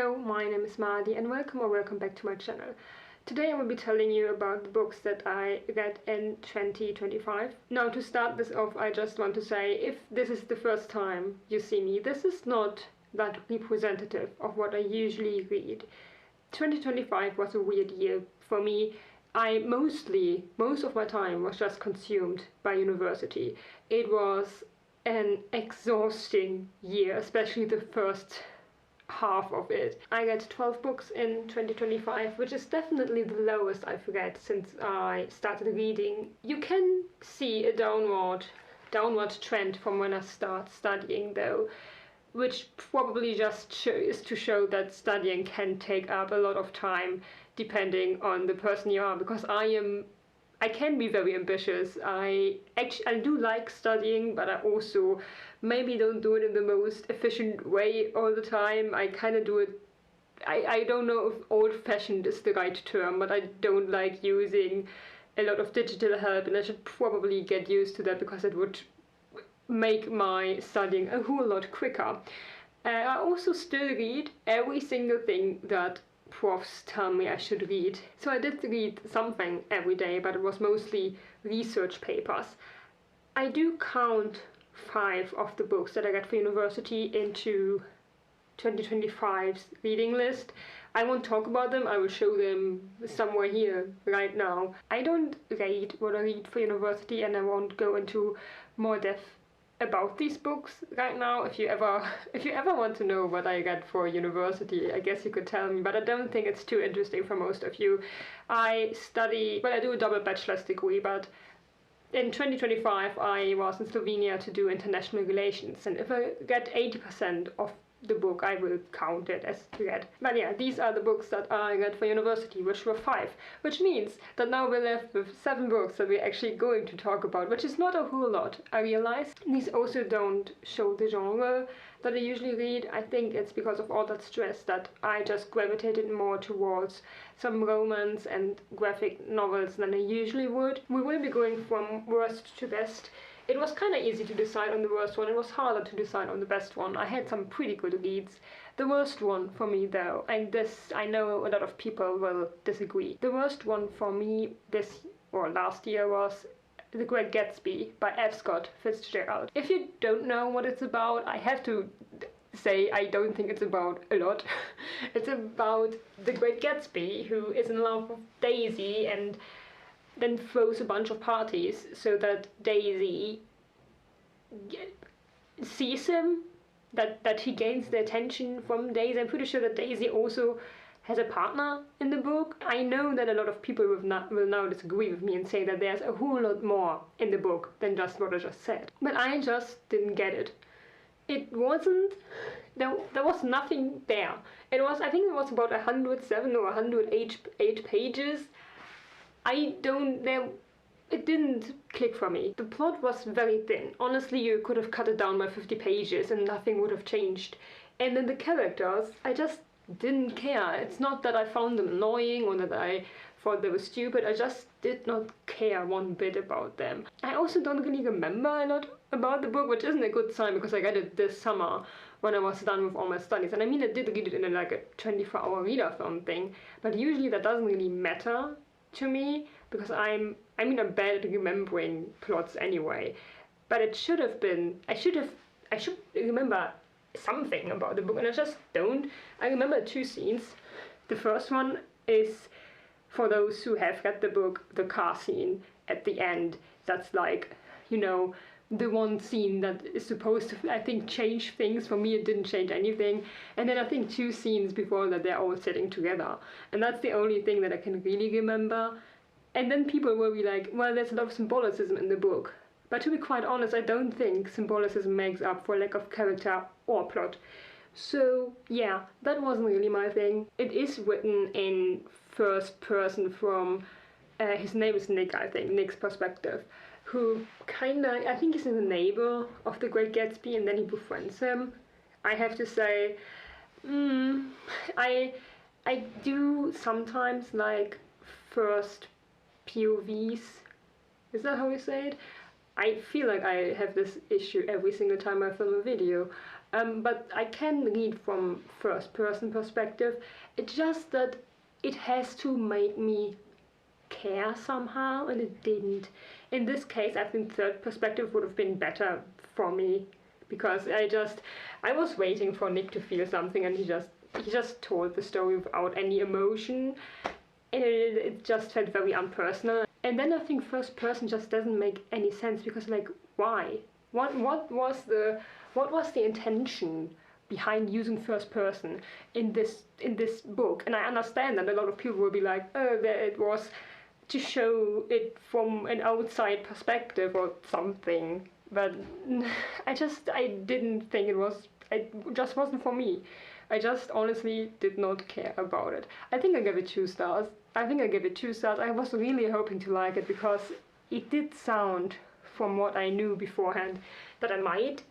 Hello, my name is Madi and welcome back to my channel. Today I will be telling you about the books that I read in 2025. Now, to start this off, I just want to say, if this is the first time you see me, this is not that representative of what I usually read. 2025 was a weird year for me. Most of my time was just consumed by university. It was an exhausting year, especially the first half of it. I read 12 books in 2025, which is definitely the lowest I've read since I started reading. You can see a downward trend from when I start studying though, which probably just is to show that studying can take up a lot of time depending on the person you are, because I can be very ambitious. I do like studying, but I also maybe don't do it in the most efficient way all the time. I kind of do it, I don't know if old-fashioned is the right term, but I don't like using a lot of digital help, and I should probably get used to that because it would make my studying a whole lot quicker. I also still read every single thing that profs tell me I should read. So I did read something every day, but it was mostly research papers. I do count 5 of the books that I read for university into 2025's reading list. I won't talk about them, I will show them somewhere here right now. I don't rate what I read for university, and I won't go into more depth about these books right now. If you ever want to know what I read for university, I guess you could tell me, but I don't think it's too interesting for most of you. I do a double bachelor's degree, but in 2025 I was in Slovenia to do international relations, and if I get 80% of the book, I will count it as read. But yeah, these are the books that I read for university, which were 5, which means that now we're left with 7 books that we're actually going to talk about, which is not a whole lot, I realize. These also don't show the genre that I usually read. I think it's because of all that stress that I just gravitated more towards some romance and graphic novels than I usually would. We will be going from worst to best. It was kind of easy to decide on the worst one. It was harder to decide on the best one. I had some pretty good reads. The worst one for me though, and this I know a lot of people will disagree. The worst one for me last year was The Great Gatsby by F. Scott Fitzgeral. If you don't know what it's about, I have to say I don't think it's about a lot. It's about the Great Gatsby, who is in love with Daisy and then throws a bunch of parties so that Daisy sees him, that he gains the attention from Daisy. I'm pretty sure that Daisy also has a partner in the book. I know that a lot of people will now disagree with me and say that there's a whole lot more in the book than just what I just said. But I just didn't get it. It wasn't, there was nothing there. I think it was about 107 or 108 pages. It didn't click for me. The plot was very thin. Honestly, you could have cut it down by 50 pages and nothing would have changed. And then the characters, I just didn't care. It's not that I found them annoying or that I thought they were stupid. I just did not care one bit about them. I also don't really remember a lot about the book, which isn't a good sign because I read it this summer when I was done with all my studies. And I mean, I did read it in a 24-hour readathon thing, but usually that doesn't really matter to me because I'm bad at remembering plots anyway. But I should remember something about the book, and I just don't. I remember 2 scenes. The first one is, for those who have read the book, the car scene at the end. That's like, the one scene that is supposed to, I think, change things. For me, it didn't change anything. And then I think 2 scenes before that, they're all sitting together. And that's the only thing that I can really remember. And then people will be like, well, there's a lot of symbolicism in the book. But to be quite honest, I don't think symbolicism makes up for lack of character or plot. So yeah, that wasn't really my thing. It is written in first person from, his name is Nick, I think, Nick's perspective, who I think he's a neighbor of the Great Gatsby, and then he befriends him. I have to say, I do sometimes like first POVs. Is that how you say it? I feel like I have this issue every single time I film a video. but I can read from first-person perspective. It's just that it has to make me care somehow, and it didn't. In this case, I think third perspective would have been better for me, because I was waiting for Nick to feel something, and he just told the story without any emotion, and it just felt very unpersonal. And then I think first person just doesn't make any sense, because like, why? What was the intention behind using first person in this book? And I understand that a lot of people will be like, oh, it was to show it from an outside perspective or something. But I didn't think it just wasn't for me. I just honestly did not care about it. I think I gave it 2 stars. I was really hoping to like it, because it did sound, from what I knew beforehand, that I might,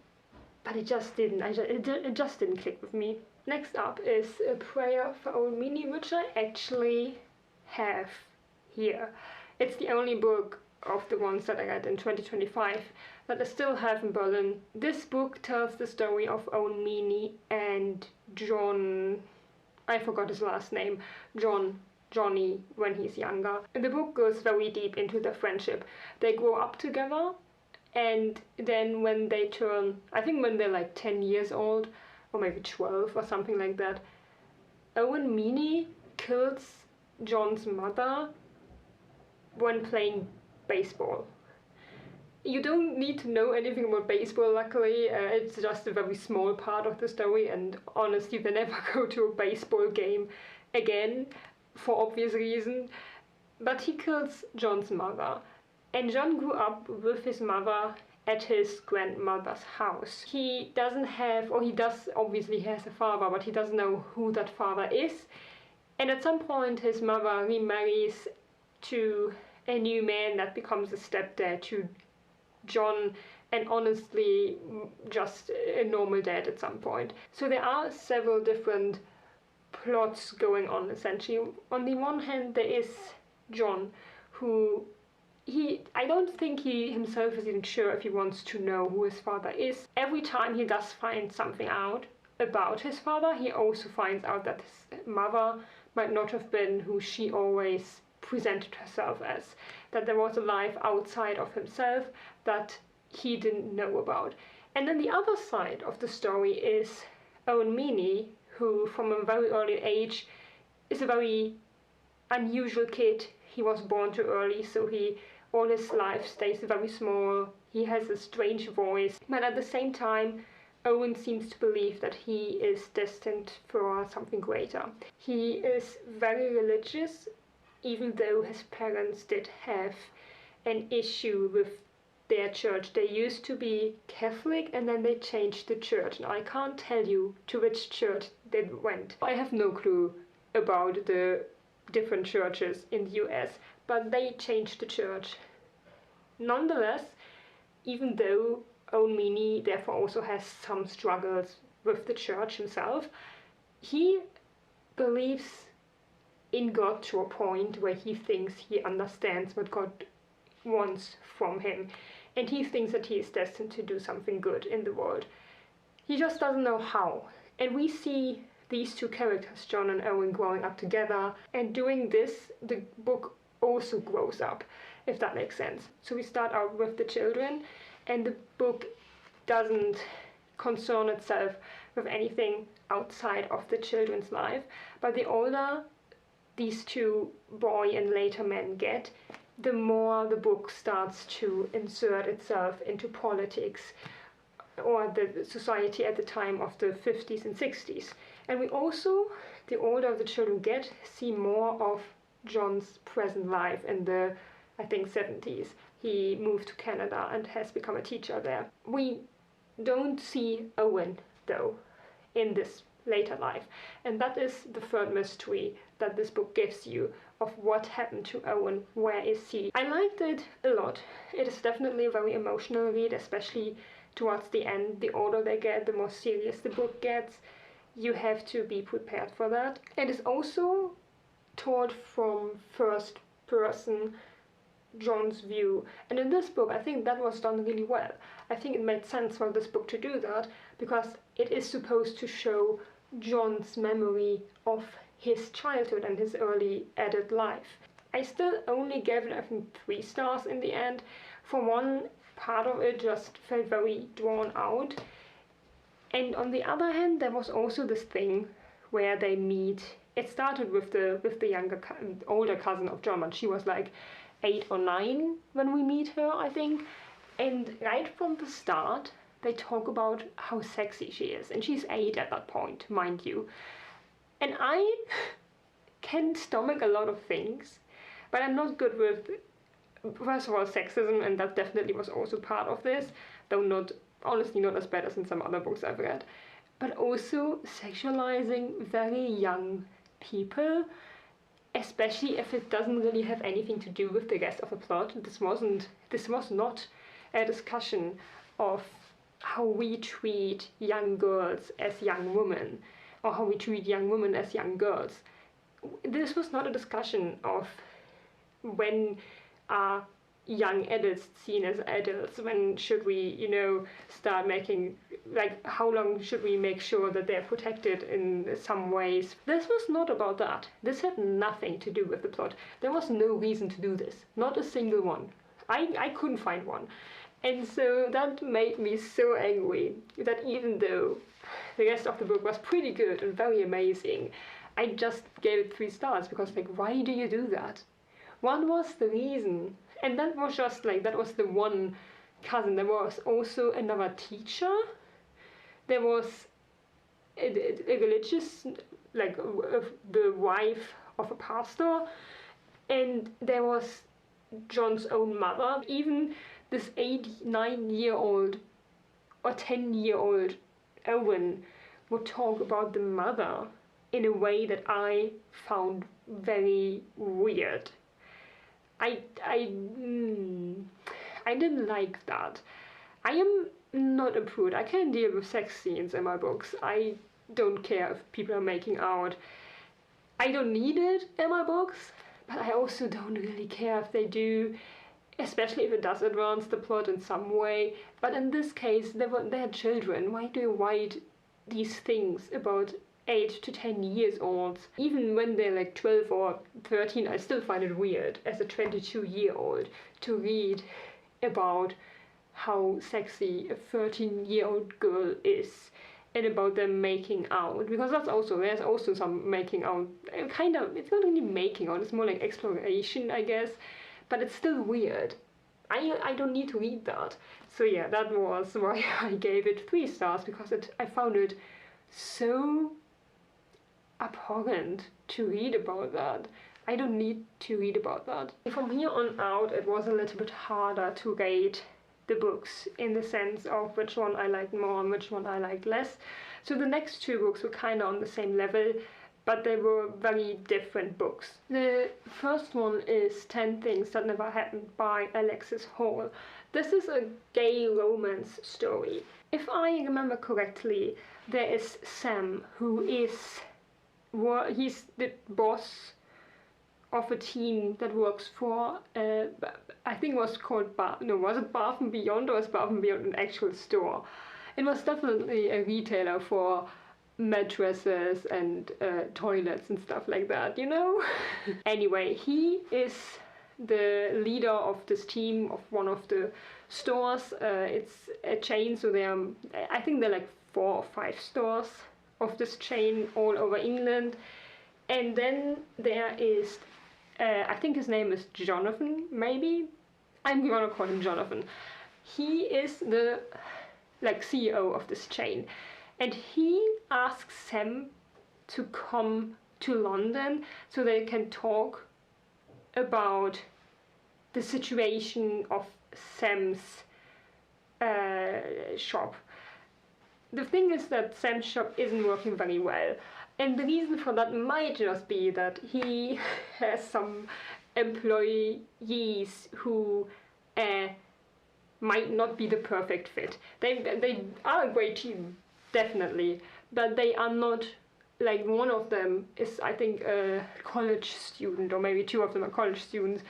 but it just didn't. It just didn't click with me. Next up is A Prayer for Old Meany, which I actually have here. It's the only book of the ones that I got in 2025 that I still have in Berlin. This book tells the story of Owen Meany and John, I forgot his last name, Johnny, when he's younger. And the book goes very deep into their friendship. They grow up together, and then when they turn, I think when they're like 10 years old, or maybe 12 or something like that, Owen Meany kills John's mother when playing baseball. You don't need to know anything about baseball, luckily. It's just a very small part of the story, and honestly, they never go to a baseball game again, for obvious reason. But he kills John's mother, and John grew up with his mother at his grandmother's house. He doesn't have, or he does obviously has a father, but he doesn't know who that father is. And at some point his mother remarries to a new man that becomes a stepdad to John, and honestly just a normal dad at some point. So there are several different plots going on, essentially. On the one hand, there is John, who I don't think he himself is even sure if he wants to know who his father is. Every time he does find something out about his father, he also finds out that his mother might not have been who she always presented herself as, that there was a life outside of himself that he didn't know about. And then the other side of the story is Owen Meany, who from a very early age is a very unusual kid. He was born too early, so all his life stays very small. He has a strange voice, but at the same time Owen seems to believe that he is destined for something greater. He is very religious, even though his parents did have an issue with their church. They used to be Catholic, and then they changed the church. Now I can't tell you to which church they went. I have no clue about the different churches in the US, but they changed the church. Nonetheless, even though Owen Meany therefore also has some struggles with the church himself, he believes in God to a point where he thinks he understands what God wants from him, and he thinks that he is destined to do something good in the world. He just doesn't know how. And we see these two characters, John and Owen, growing up together, and doing this, the book also grows up, if that makes sense. So we start out with the children, and the book doesn't concern itself with anything outside of the children's life, but the older these two, boy and later men, get, the more the book starts to insert itself into politics or the society at the time of the 50s and 60s. And we also, the older the children get, see more of John's present life in the, I think, 70s. He moved to Canada and has become a teacher there. We don't see Owen, though, in this later life, and that is the third mystery that this book gives you, of what happened to Owen. Where is he? I liked it a lot. It is definitely a very emotional read, especially towards the end. The older they get, the more serious the book gets. You have to be prepared for that. It is also told from first person John's view, and in this book I think that was done really well. I think it made sense for this book to do that, because it is supposed to show John's memory of his childhood and his early adult life. I still only gave it, I think, 3 stars in the end. For one, part of it just felt very drawn out. And on the other hand, there was also this thing where they meet. It started with the older cousin of John, and she was like 8 or 9 when we meet her, I think. And right from the start, they talk about how sexy she is. And she's 8 at that point, mind you. And I can stomach a lot of things, but I'm not good with, first of all, sexism, and that definitely was also part of this, though honestly not as bad as in some other books I've read. But also sexualizing very young people, especially if it doesn't really have anything to do with the rest of the plot. This was not a discussion of how we treat young girls as young women, or how we treat young women as young girls. This was not a discussion of when are young adults seen as adults, when should we, start making, like, how long should we make sure that they're protected in some ways. This was not about that. This had nothing to do with the plot. There was no reason to do this. Not a single one. I couldn't find one. And so that made me so angry that even though the rest of the book was pretty good and very amazing, I just gave it 3 stars because, like, why do you do that? What was the reason? And that was just like, that was the one cousin. There was also another teacher. There was a religious, like the wife of a pastor. And there was John's own mother. Even this 9-year-old or 10-year-old Owen would talk about the mother in a way that I found very weird. I didn't like that. I am not a prude. I can deal with sex scenes in my books. I don't care if people are making out. I don't need it in my books, but I also don't really care if they do, especially if it does advance the plot in some way. But in this case, they're children. Why do you write these things about 8 to 10 years olds? Even when they're like 12 or 13, I still find it weird as a 22-year-old to read about how sexy a 13-year-old girl is and about them making out, because there's also some making out, kind of, it's not really making out, it's more like exploration, I guess, but it's still weird. I don't need to read that. So yeah, that was why I gave it 3 stars, because I found it so abhorrent to read about that. I don't need to read about that. From here on out, it was a little bit harder to rate the books in the sense of which one I liked more and which one I liked less. So the next 2 books were kind of on the same level, but they were very different books. The first one is 10 Things That Never Happened by Alexis. This is a gay romance story. If I remember correctly, there is Sam, who he's the boss of a team that works for, I think it was called was it Bath and Beyond, or was Bath and Beyond an actual store? It was definitely a retailer for mattresses and toilets and stuff like that, Anyway, he is the leader of this team of one of the stores. It's a chain, so I think there are like 4 or 5 stores of this chain all over England. And then there is, I think his name is Jonathan, maybe? I'm gonna call him Jonathan. He is the CEO of this chain. And he asks Sam to come to London so they can talk about the situation of Sam's shop. The thing is that Sam's shop isn't working very well, and the reason for that might just be that he has some employees who might not be the perfect fit. They are a great team, definitely, but they are not, like, one of them is, I think, a college student, or maybe 2 of them are college students.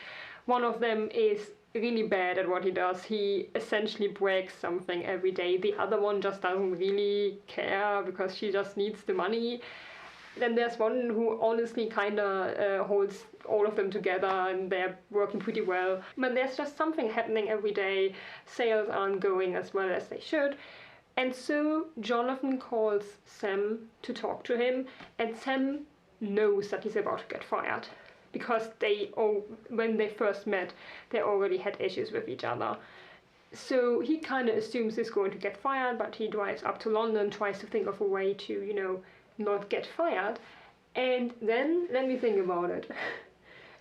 One of them is really bad at what he does. He essentially breaks something every day. The other one just doesn't really care because she just needs the money. Then there's one who honestly kind of holds all of them together and they're working pretty well. But there's just something happening every day. Sales aren't going as well as they should. And so Jonathan calls Sam to talk to him, and Sam knows that he's about to get fired because when they first met, they already had issues with each other. So he kind of assumes he's going to get fired, but he drives up to London, tries to think of a way to, not get fired. And then, let me think about it.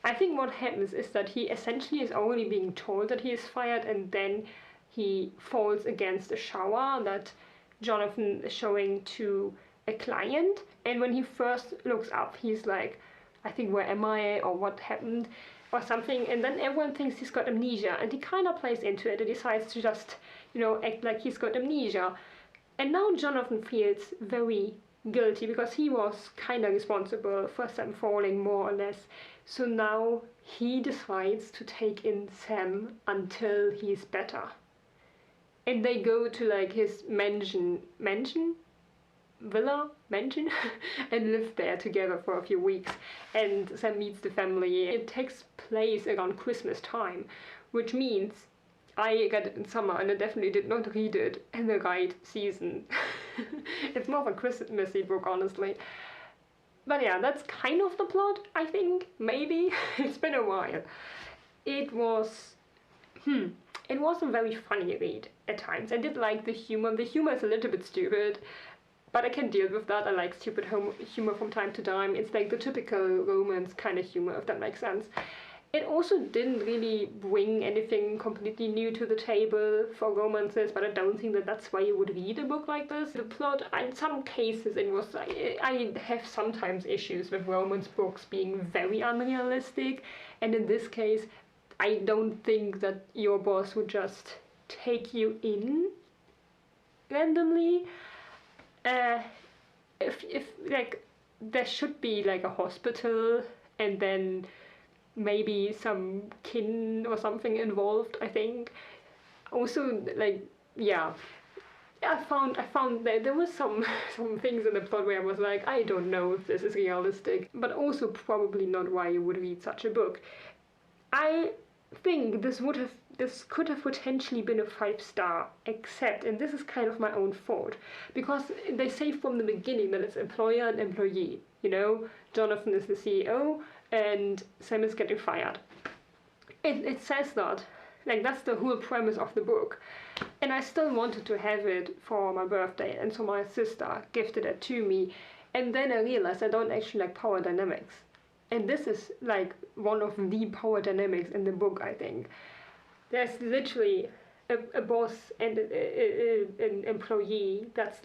I think what happens is that he essentially is already being told that he is fired, and then he falls against a shower that Jonathan is showing to a client. And when he first looks up, he's like, I think, where am I, or what happened, or something. And then everyone thinks he's got amnesia, and he kind of plays into it and decides to just, act like he's got amnesia. And now Jonathan feels very guilty because he was kind of responsible for Sam falling, more or less. So now he decides to take in Sam until he's better. And they go to like his villa, and live there together for a few weeks. And Sam meets the family. It takes place around Christmas time, which means I got it in summer, and I definitely did not read it in the right season. It's more of a Christmassy book, honestly. But yeah, that's kind of the plot, I think, maybe. It's been a while. It was a very funny read at times. I did like the humor. The humor is a little bit stupid, but I can deal with that. I like stupid humor from time to time. It's like the typical romance kind of humor, if that makes sense. It also didn't really bring anything completely new to the table for romances, but I don't think that that's why you would read a book like this. The plot, in some cases, I have sometimes issues with romance books being very unrealistic, and in this case, I don't think that your boss would just take you in randomly. If like, there should be like a hospital, and then maybe some kin or something involved, I think. Also, like, yeah, I found that there was some things in the plot where I was like, I don't know if this is realistic, but also probably not why you would read such a book. I think this could have potentially been a 5-star, except, and this is kind of my own fault, because they say from the beginning that it's employer and employee, Jonathan is the CEO, and Sam is getting fired. It says that. Like, that's the whole premise of the book. And I still wanted to have it for my birthday, and so my sister gifted it to me. And then I realized I don't actually like power dynamics. And this is like one of the power dynamics in the book, I think. There's literally a boss and an employee. That's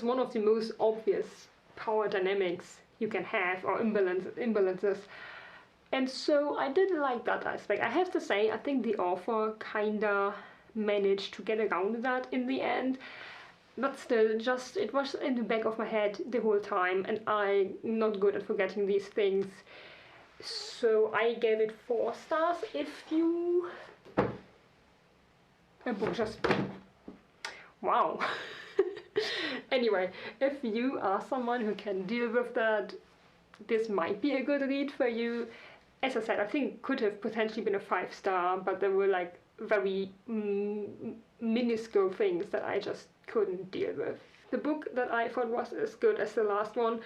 one of the most obvious power dynamics you can have, or imbalances. And so I didn't like that aspect. I have to say, I think the author kinda managed to get around that in the end, but still, it was in the back of my head the whole time, and I'm not good at forgetting these things. So I gave it 4 stars. A book just... Wow. Anyway, if you are someone who can deal with that, this might be a good read for you. As I said, I think it could have potentially been a 5-star, but there were like very minuscule things that I just couldn't deal with. The book that I thought was as good as the last one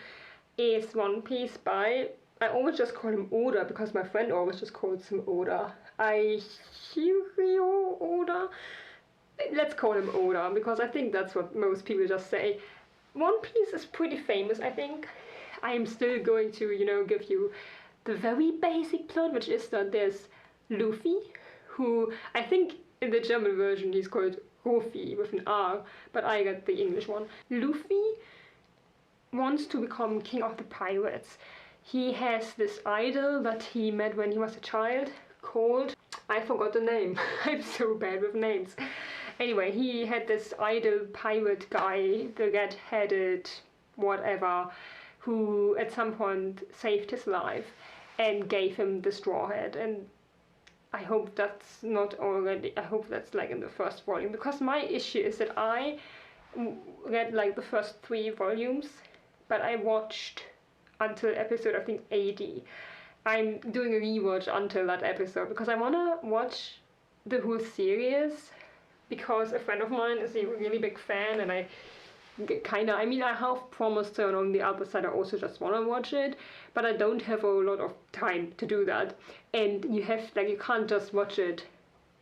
is One Piece by, I always just call him Oda because my friend always just calls him Oda. Eiichiro Oda? Let's call him Oda, because I think that's what most people just say. One Piece is pretty famous, I think. I am still going to, give you the very basic plot, which is that there's Luffy, who I think in the German version he's called Ruffy with an R, but I got the English one. Luffy wants to become king of the pirates. He has this idol that he met when he was a child called... I forgot the name. I'm so bad with names. Anyway, he had this idol pirate guy, the red-headed whatever, who at some point saved his life and gave him the straw hat. And I hope that's not already, I hope that's like in the first volume, because my issue is that I read like the first 3 volumes, but I watched until episode, I think, 80. I'm doing a rewatch until that episode because I want to watch the whole series, because a friend of mine is a really big fan, and I have promised her, and on the other side I also just want to watch it, but I don't have a lot of time to do that. And you can't just watch it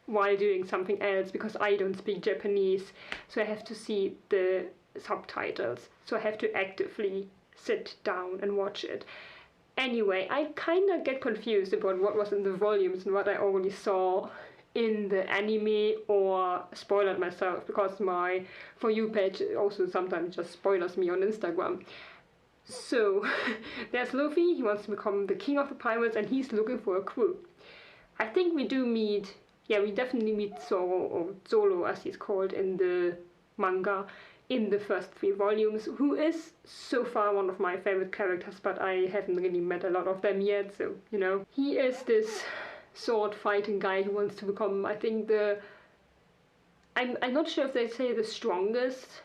while doing something else, because I don't speak Japanese, so I have to see the subtitles, so I have to actively sit down and watch it. Anyway, I kind of get confused about what was in the volumes and what I already saw in the anime or spoiled myself, because my For You page also sometimes just spoilers me on Instagram. So, there's Luffy, he wants to become the king of the pirates, and he's looking for a crew. I think we definitely meet Zoro, or Zolo as he's called in the manga, in the first 3 volumes, who is so far one of my favorite characters, but I haven't really met a lot of them yet, so, you know. He is this sword fighting guy who wants to become, I think, I'm not sure if they say the strongest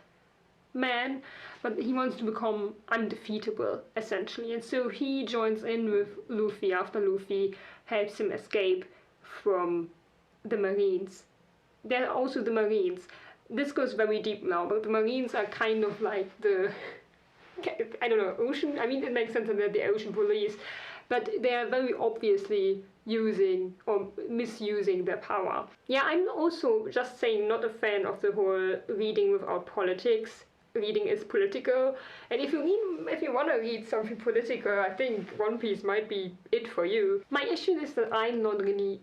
man, but he wants to become undefeatable, essentially, and so he joins in with Luffy after Luffy helps him escape from the Marines. There are also the Marines. This goes very deep now, but the Marines are kind of like the, I don't know, ocean, I mean, it makes sense that they're the ocean police, but they are very obviously using or misusing their power. Yeah, I'm also just saying not a fan of the whole reading without politics. Reading is political, and if you want to read something political, I think One Piece might be it for you. My issue is that I'm not really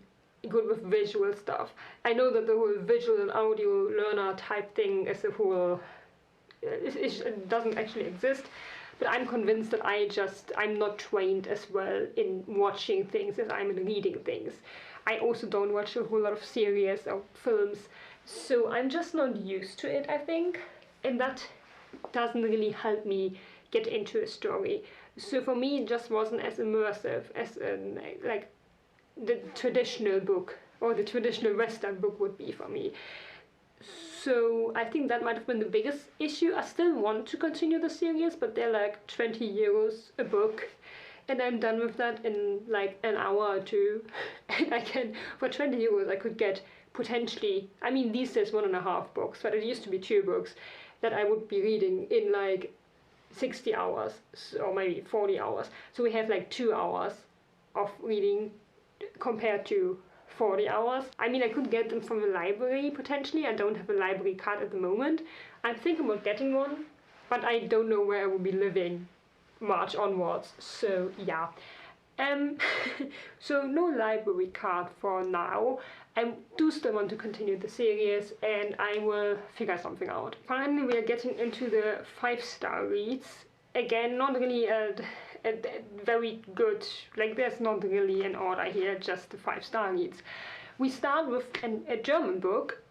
good with visual stuff. I know that the whole visual and audio learner type thing is a whole, it doesn't actually exist, but I'm convinced that I'm not trained as well in watching things as I'm in reading things. I also don't watch a whole lot of series or films, so I'm just not used to it, I think, and that doesn't really help me get into a story. So for me, it just wasn't as immersive as the traditional book or the traditional Western book would be for me. So I think that might have been the biggest issue. I still want to continue the series, but they're like 20 euros a book, and I'm done with that in like an hour or two. And for 20 euros I could get potentially, I mean, these days 1.5 books, but it used to be 2 books that I would be reading in like 60 hours or maybe 40 hours. So we have like 2 hours of reading compared to 40 hours. I mean, I could get them from the library potentially. I don't have a library card at the moment. I'm thinking about getting one, but I don't know where I will be living March onwards. So yeah. So no library card for now. I do still want to continue the series, and I will figure something out. Finally, we are getting into the 5-star reads. Again, not really a very good, like there's not really an order here, just the 5-star reads. We start with a German book.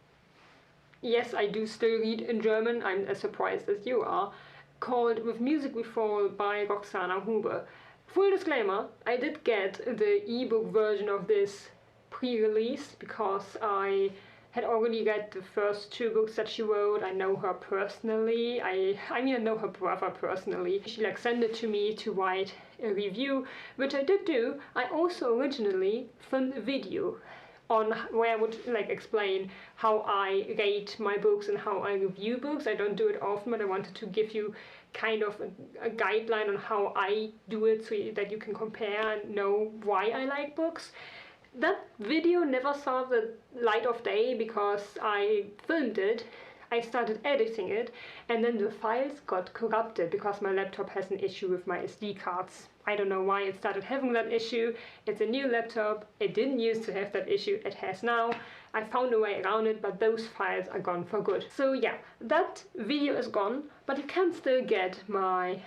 Yes, I do still read in German, I'm as surprised as you are, called With Music We Fall by Roxanny Hube. Full disclaimer, I did get the ebook version of this pre-release because I had already read the first 2 books that she wrote. I know her personally. I know her brother personally. She sent it to me to write a review, which I did do. I also originally filmed a video on where I would explain how I rate my books and how I review books. I don't do it often, but I wanted to give you kind of a guideline on how I do it so that you can compare and know why I like books. That video never saw the light of day because I filmed it, I started editing it, and then the files got corrupted because my laptop has an issue with my SD cards. I don't know why it started having that issue. It's a new laptop. It didn't used to have that issue. It has now. I found a way around it, but those files are gone for good. So yeah, that video is gone, but you can still get my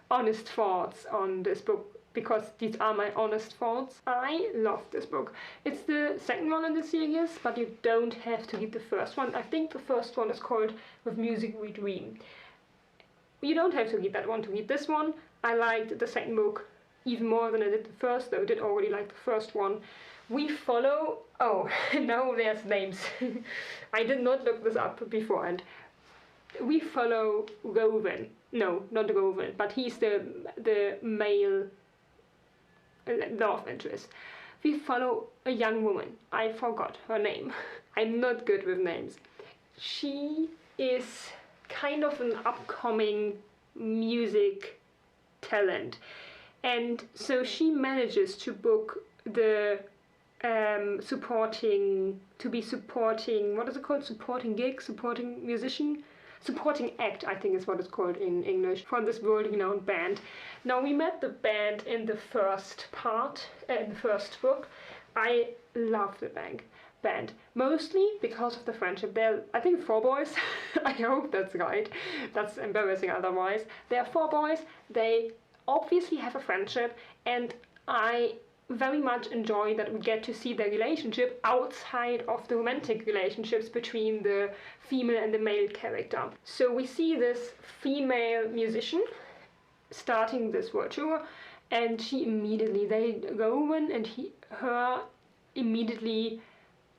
honest thoughts on this book, because these are my honest thoughts. I love this book. It's the second one in the series, but you don't have to read the first one. I think the first one is called With Music We Dream. You don't have to read that one to read this one. I liked the second book even more than I did the first, though I did already like the first one. We follow, oh, now there's names. I did not look this up beforehand. We follow Rowan. No, not Rowan, but he's the male love interest. We follow a young woman. I forgot her name. I'm not good with names. She is kind of an upcoming music talent, and so she manages to book the supporting what is it called, supporting gig, supporting musician, supporting act, I think is what it's called in English, for this world-renowned band. Now, we met the band in the first part, in the first book. I love the band, mostly because of the friendship. They're, I think, 4 boys. I hope that's right. That's embarrassing otherwise. They're 4 boys. They obviously have a friendship, and I very much enjoy that we get to see their relationship outside of the romantic relationships between the female and the male character. So we see this female musician starting this world tour, and she immediately, Owen and her immediately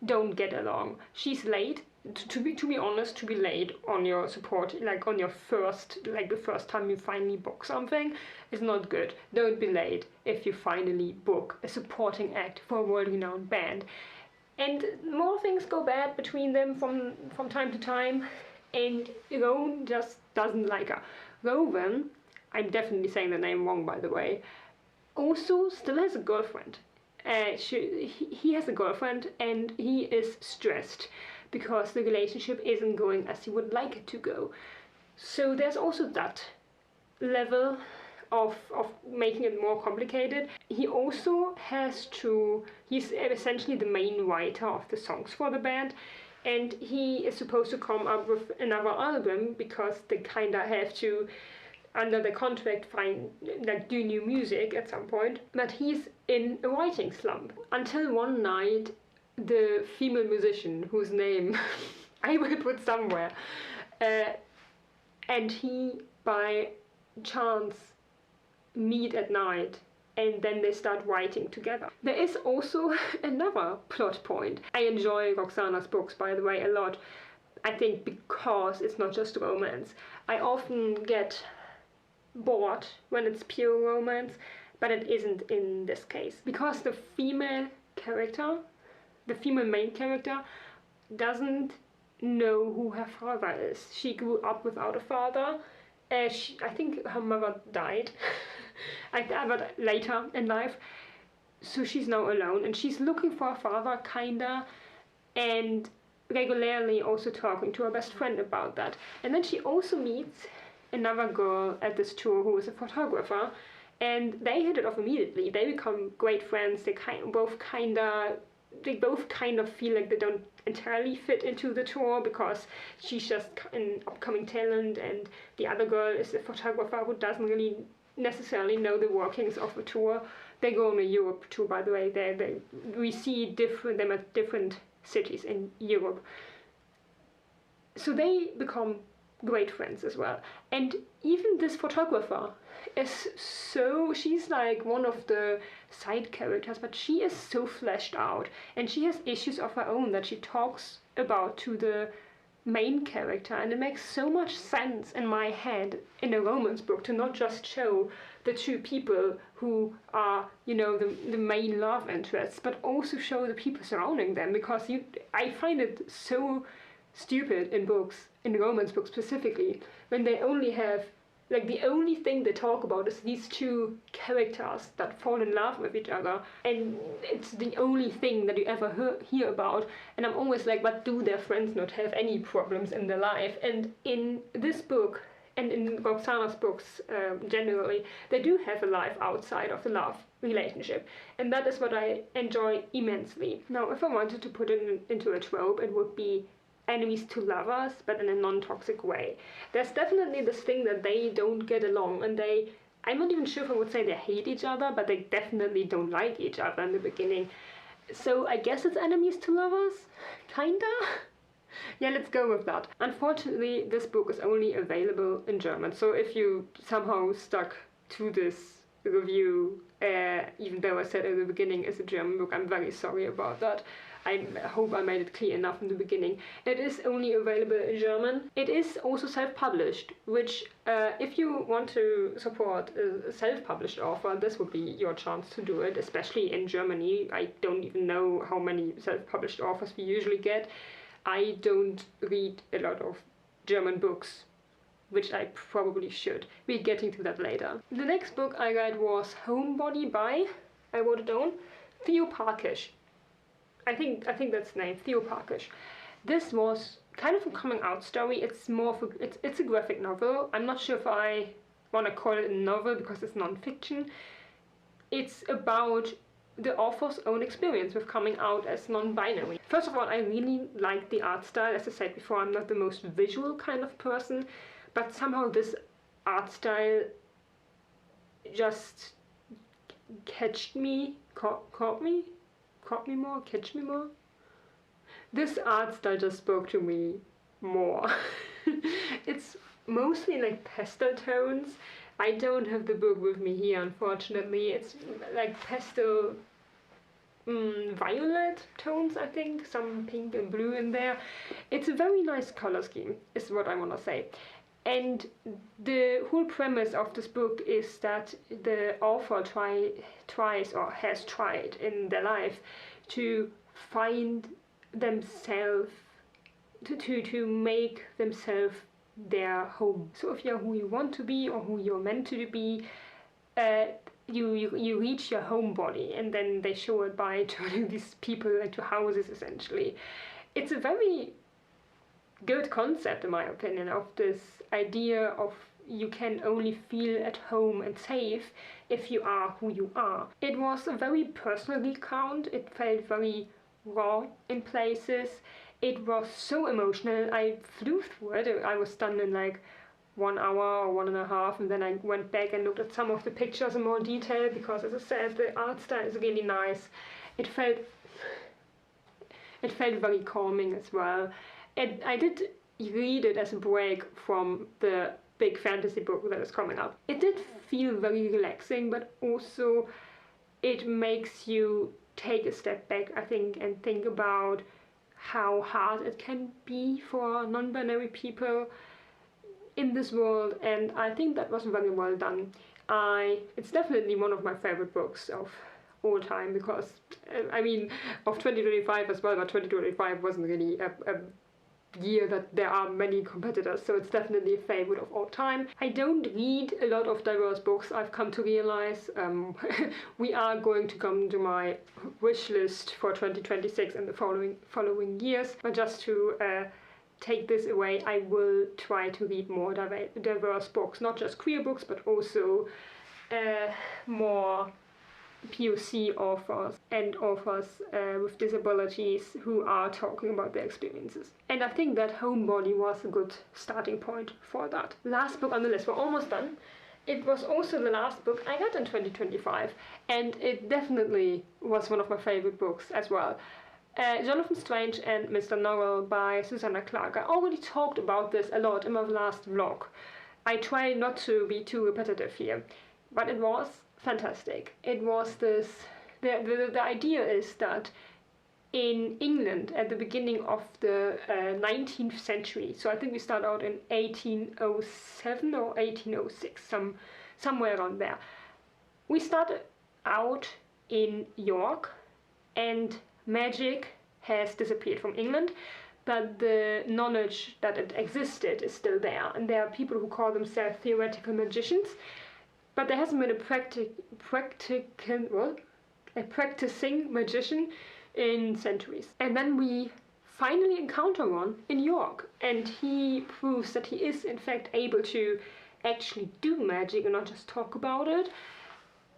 don't get along. She's late. To be honest, to be late on your support, like on your first, like the first time you finally book something, is not good. Don't be late if you finally book a supporting act for a world-renowned band. And more things go bad between them from time to time, and Rowan just doesn't like her. Rowan, I'm definitely saying the name wrong, by the way, also still has a girlfriend. He has a girlfriend, and he is stressed because the relationship isn't going as he would like it to go. So there's also that level of making it more complicated. He also he's essentially the main writer of the songs for the band, and he is supposed to come up with another album because they kinda have to, under the contract, do new music at some point. But he's in a writing slump until one night the female musician, whose name I will put somewhere, and he by chance meet at night, and then they start writing together. There is also another plot point. I enjoy Roxana's books, by the way, a lot. I think because it's not just romance. I often get bored when it's pure romance, but it isn't in this case. Because the female main character, doesn't know who her father is. She grew up without a father. I think her mother died but later in life. So she's now alone, and she's looking for a father, kinda, and regularly also talking to her best friend about that. And then she also meets another girl at this tour who is a photographer, and they hit it off immediately. They become great friends. They both kind of feel like they don't entirely fit into the tour because she's just an upcoming talent, and the other girl is a photographer who doesn't really necessarily know the workings of a tour. They go on a Europe tour, by the way. We see them at different cities in Europe. So they become great friends as well. And even this photographer she's like one of the side characters, but she is so fleshed out, and she has issues of her own that she talks about to the main character, and it makes so much sense in my head in a romance book to not just show the two people who are, the main love interests, but also show the people surrounding them, because I find it so stupid in romance books specifically, when they only have, the only thing they talk about is these two characters that fall in love with each other, and it's the only thing that you ever hear about. And I'm always like, but do their friends not have any problems in their life? And in this book, and in Roxana's books generally, they do have a life outside of the love relationship, and that is what I enjoy immensely. Now, if I wanted to put it into a trope, it would be enemies to lovers, but in a non-toxic way. There's definitely this thing that they don't get along, and I'm not even sure if I would say they hate each other, but they definitely don't like each other in the beginning. So I guess it's enemies to lovers? Kinda? Yeah, let's go with that. Unfortunately, this book is only available in German, so if you somehow stuck to this review, even though I said at the beginning it's a German book. I'm very sorry about that. I hope I made it clear enough in the beginning. It is only available in German. It is also self-published, which if you want to support a self-published author, this would be your chance to do it, especially in Germany. I don't even know how many self-published authors we usually get. I don't read a lot of German books, which I probably should. We're getting to that later. The next book I read was Homebody by, I wrote it down, Theo Parish. I think that's the name, Theo Parish. This was kind of a coming out story. It's more of it's a graphic novel. I'm not sure if I want to call it a novel because it's non-fiction. It's about the author's own experience with coming out as non-binary. First of all, I really like the art style. As I said before, I'm not the most visual kind of person, but somehow this art style just catch me more. This art style just spoke to me more. It's mostly like pastel tones. I don't have the book with me here, unfortunately. It's like pastel violet tones, I think, some pink and blue in there. It's a very nice color scheme, is what I want to say. And the whole premise of this book is that the author tries or has tried in their life to find themselves, to make themselves their home. So if you're who you want to be or who you're meant to be, you reach your homebody, and then they show it by turning these people into houses, essentially. It's a very good concept, in my opinion, of this idea of you can only feel at home and safe if you are who you are. It was a very personal account. It felt very raw in places. It was so emotional. I flew through it. I was done in like 1 hour or 1.5, and then I went back and looked at some of the pictures in more detail because, as I said, the art style is really nice. It felt very calming as well. And I did read it as a break from the big fantasy book that is coming up. It did feel very relaxing, but also it makes you take a step back, I think, and think about how hard it can be for non-binary people in this world, and I think that was very well done. It's definitely one of my favorite books of all time, because of 2025 as well, but 2025 wasn't really a year that there are many competitors, so it's definitely a favorite of all time. I don't read a lot of diverse books, I've come to realize. We are going to come to my wish list for 2026 and the following years, but just to take this away, I will try to read more diverse books, not just queer books, but also more POC authors and authors with disabilities who are talking about their experiences. And I think that Homebody was a good starting point for that. Last book on the list, we're almost done. It was also the last book I got in 2025, and it definitely was one of my favorite books as well. Jonathan Strange and Mr. Norrell by Susanna Clarke. I already talked about this a lot in my last vlog. I try not to be too repetitive here, but it was fantastic. It was this, the idea is that in England at the beginning of the 19th century, so I think we start out in 1807 or 1806, somewhere around there. We started out in York, and magic has disappeared from England, but the knowledge that it existed is still there, and there are people who call themselves theoretical magicians, but there hasn't been a practicing magician in centuries. And then we finally encounter one in York, and he proves that he is in fact able to actually do magic and not just talk about it.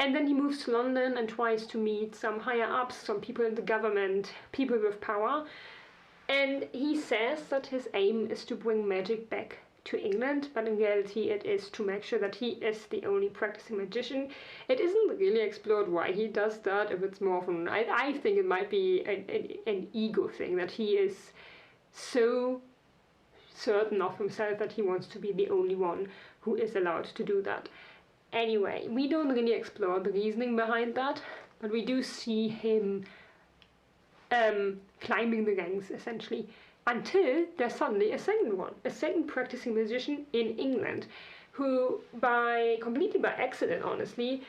And then he moves to London and tries to meet some higher ups, some people in the government, people with power. And he says that his aim is to bring magic back to England, but in reality it is to make sure that he is the only practicing magician. It isn't really explored why he does that, if it's more from, I think it might be an ego thing, that he is so certain of himself that he wants to be the only one who is allowed to do that. Anyway, we don't really explore the reasoning behind that, but we do see him climbing the ranks, essentially, until there's suddenly a second practicing magician in England, who, completely by accident, honestly,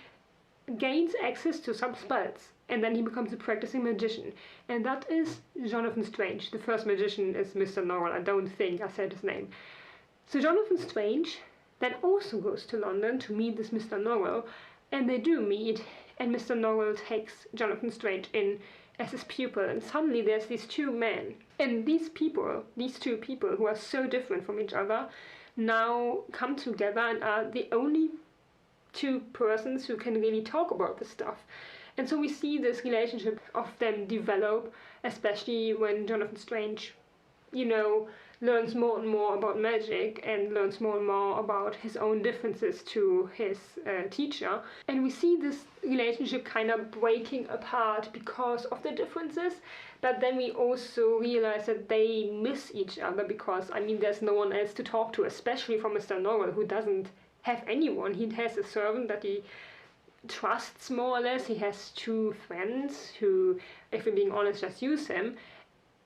gains access to some spells, and then he becomes a practicing magician, and that is Jonathan Strange. The first magician is Mr. Norrell. I don't think I said his name. So Jonathan Strange then also goes to London to meet this Mr. Norrell, and they do meet, and Mr. Norrell takes Jonathan Strange in as his pupil, and suddenly there's these two men, and these two people who are so different from each other, now come together and are the only two persons who can really talk about this stuff. And so we see this relationship of them develop, especially when Jonathan Strange, learns more and more about magic and learns more and more about his own differences to his teacher. And we see this relationship kind of breaking apart because of the differences, but then we also realize that they miss each other because, there's no one else to talk to, especially for Mr. Norrell, who doesn't have anyone. He has a servant that he trusts more or less. He has two friends who, if we're being honest, just use him.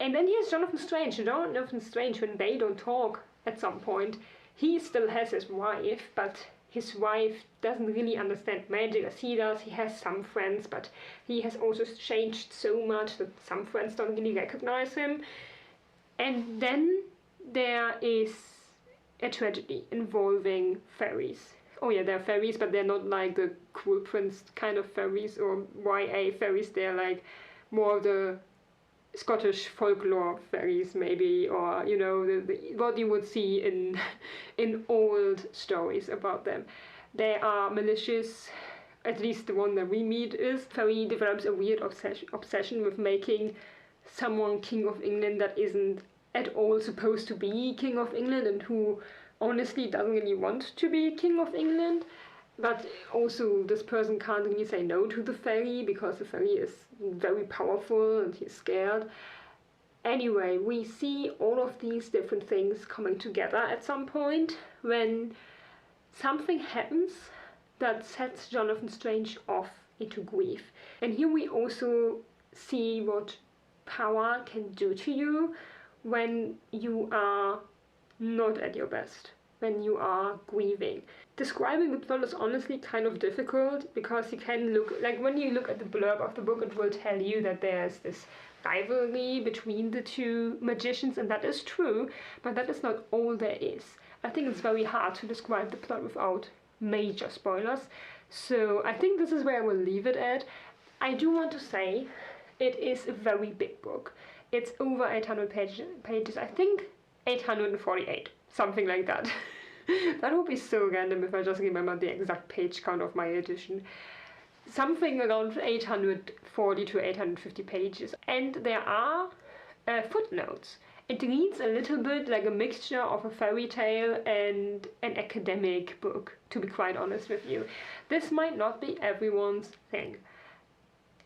And then he has Jonathan Strange. Jonathan Strange, when they don't talk at some point, he still has his wife, but his wife doesn't really understand magic as he does. He has some friends, but he has also changed so much that some friends don't really recognize him. And then there is a tragedy involving fairies. Oh yeah, they're fairies, but they're not like the Cruel Prince kind of fairies or YA fairies. They're like more of the Scottish folklore fairies, maybe, or what you would see in old stories about them. They are malicious. At least the one that we meet is. Fairy develops a weird obsession with making someone King of England that isn't at all supposed to be King of England, and who honestly doesn't really want to be King of England. But also this person can't really say no to the fairy because the fairy is very powerful and he's scared. Anyway, we see all of these different things coming together at some point when something happens that sets Jonathan Strange off into grief. And here we also see what power can do to you when you are not at your best, when you are grieving. Describing the plot is honestly kind of difficult because you can look, like when you look at the blurb of the book, it will tell you that there's this rivalry between the two magicians, and that is true, but that is not all there is. I think it's very hard to describe the plot without major spoilers, so I think this is where I will leave it at. I do want to say it is a very big book. It's over 800 pages, I think 848, something like that. That would be so random if I just remember the exact page count of my edition. Something around 840 to 850 pages. And there are footnotes. It reads a little bit like a mixture of a fairy tale and an academic book, to be quite honest with you. This might not be everyone's thing.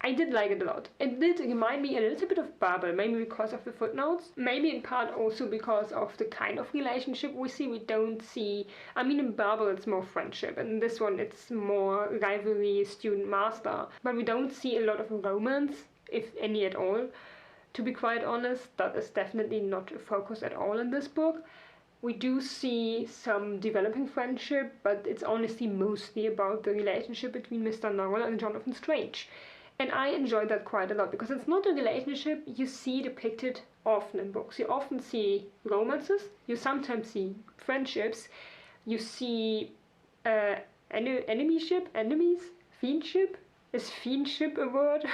I did like it a lot. It did remind me a little bit of Babel, maybe because of the footnotes, maybe in part also because of the kind of relationship we see. We don't see, in Babel it's more friendship, and in this one it's more rivalry, student-master, but we don't see a lot of romance, if any at all. To be quite honest, that is definitely not a focus at all in this book. We do see some developing friendship, but it's honestly mostly about the relationship between Mr. Norrell and Jonathan Strange. And I enjoyed that quite a lot because it's not a relationship you see depicted often in books. You often see romances, you sometimes see friendships, you see enemies, fiendship. Is fiendship a word?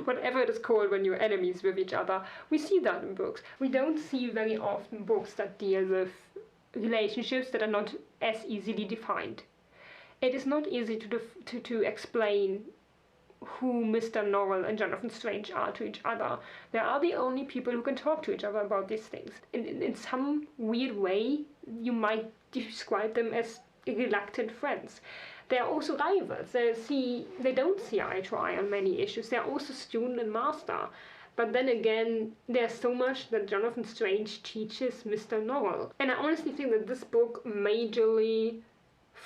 Whatever it is called when you're enemies with each other. We see that in books. We don't see very often books that deal with relationships that are not as easily defined. It is not easy to explain who Mr. Norrell and Jonathan Strange are to each other. They are the only people who can talk to each other about these things. In some weird way, you might describe them as reluctant friends. They are also rivals. They don't see eye to eye on many issues. They are also student and master. But then again, there's so much that Jonathan Strange teaches Mr. Norrell. And I honestly think that this book majorly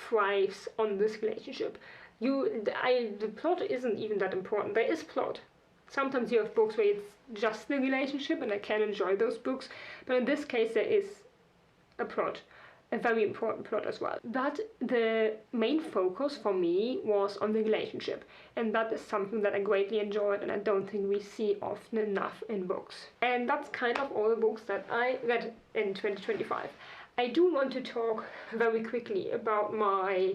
thrives on this relationship. The plot isn't even that important. There is plot. Sometimes you have books where it's just the relationship, and I can enjoy those books, but in this case there is a plot, a very important plot as well. But the main focus for me was on the relationship, and that is something that I greatly enjoyed, and I don't think we see often enough in books. And that's kind of all the books that I read in 2025. I do want to talk very quickly about my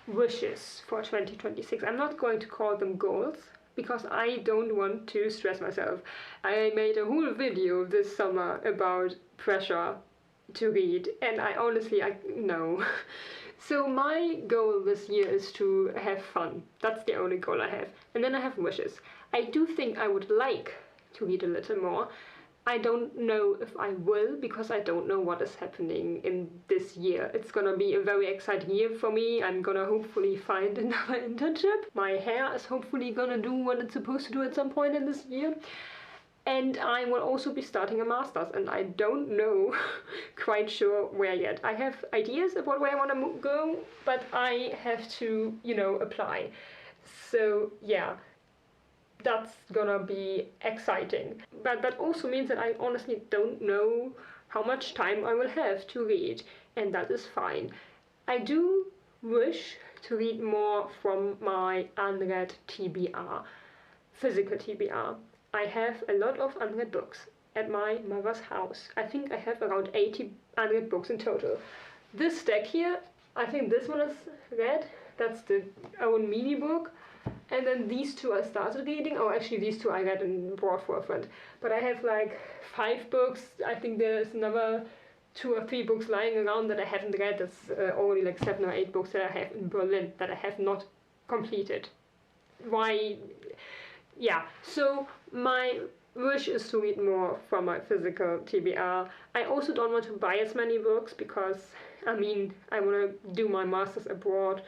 wishes for 2026. I'm not going to call them goals, because I don't want to stress myself. I made a whole video this summer about pressure to read, and I no. So my goal this year is to have fun. That's the only goal I have. And then I have wishes. I do think I would like to read a little more. I don't know if I will, because I don't know what is happening in this year. It's gonna be a very exciting year for me. I'm gonna hopefully find another internship. My hair is hopefully gonna do what it's supposed to do at some point in this year. And I will also be starting a master's, and I don't know quite sure where yet. I have ideas about where I want to go, but I have to, apply. So yeah, that's gonna be exciting. But that also means that I honestly don't know how much time I will have to read, and that is fine. I do wish to read more from my unread TBR, physical TBR. I have a lot of unread books at my mother's house. I think I have around 80 unread books in total. This stack here, I think this one is read. That's the Owen Meany book. And then these two I started reading. Oh, actually these two I read and brought for a friend. But I have like 5 books. I think there's another 2 or 3 books lying around that I haven't read. That's already like 7 or 8 books that I have in Berlin that I have not completed. Why? Yeah, so my wish is to read more from my physical TBR. I also don't want to buy as many books because, I want to do my master's abroad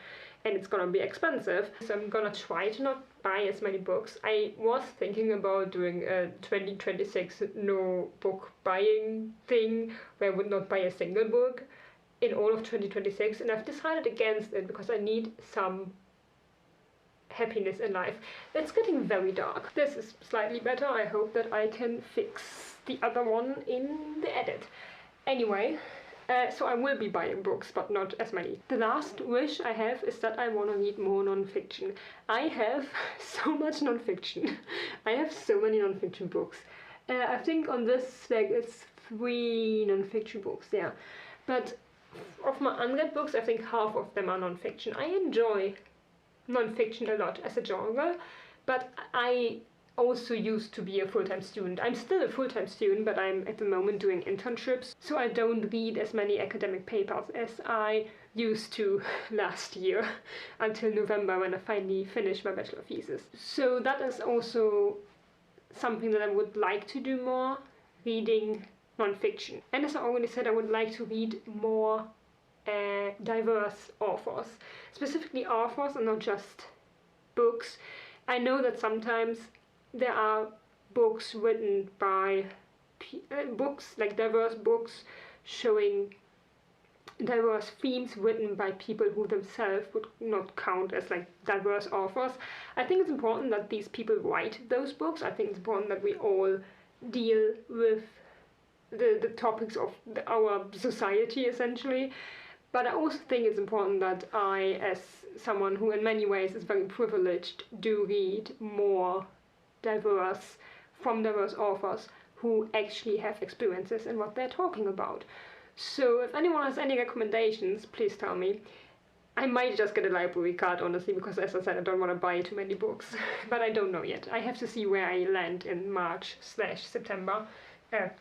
and it's gonna be expensive. So I'm gonna try to not buy as many books. I was thinking about doing a 2026 no book buying thing where I would not buy a single book in all of 2026, and I've decided against it because I need some happiness in life. It's getting very dark. This is slightly better. I hope that I can fix the other one in the edit. Anyway, so I will be buying books, but not as many. The last wish I have is that I want to read more non-fiction. I have so much non-fiction. I have so many non-fiction books. I think on this stack it's 3 non-fiction books, yeah. But of my unread books, I think half of them are non-fiction. I enjoy non-fiction a lot as a genre, but I also used to be a full-time student. I'm still a full-time student, but I'm at the moment doing internships, so I don't read as many academic papers as I used to last year until November when I finally finished my bachelor thesis. So that is also something that I would like to do more, reading non-fiction. And as I already said, I would like to read more diverse authors, specifically authors and not just books. I know that sometimes there are books written by diverse books showing diverse themes written by people who themselves would not count as like diverse authors. I think it's important that these people write those books. I think it's important that we all deal with the topics of our society essentially. But I also think it's important that I, as someone who in many ways is very privileged, do read more from diverse authors who actually have experiences in what they're talking about. So if anyone has any recommendations, please tell me. I might just get a library card, honestly, because as I said, I don't want to buy too many books. But I don't know yet. I have to see where I land in March/September.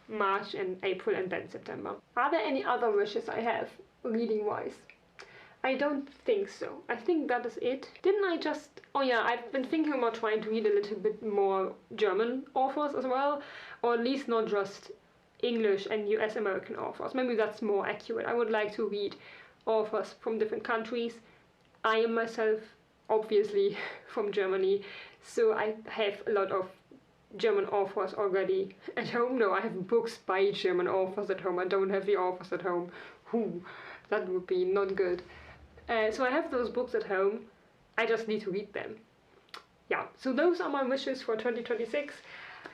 March and April and then September. Are there any other wishes I have? Reading-wise? I don't think so. I think that is it. Didn't I just... Oh yeah, I've been thinking about trying to read a little bit more German authors as well, or at least not just English and US American authors. Maybe that's more accurate. I would like to read authors from different countries. I am myself obviously from Germany, so I have a lot of German authors already at home. No, I have books by German authors at home. I don't have the authors at home. That would be not good. So I have those books at home. I just need to read them. Yeah, so those are my wishes for 2026.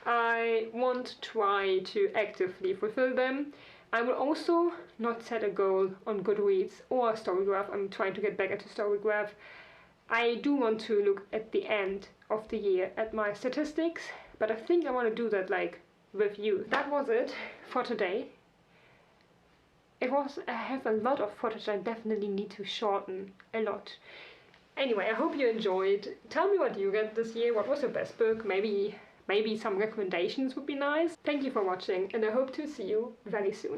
I won't try to actively fulfill them. I will also not set a goal on Goodreads or Storygraph. I'm trying to get back into Storygraph. I do want to look at the end of the year at my statistics, but I think I want to do that like with you. That was it for today. I have a lot of footage I definitely need to shorten a lot. Anyway, I hope you enjoyed. Tell me what you read this year. What was your best book? Maybe some recommendations would be nice. Thank you for watching, and I hope to see you very soon.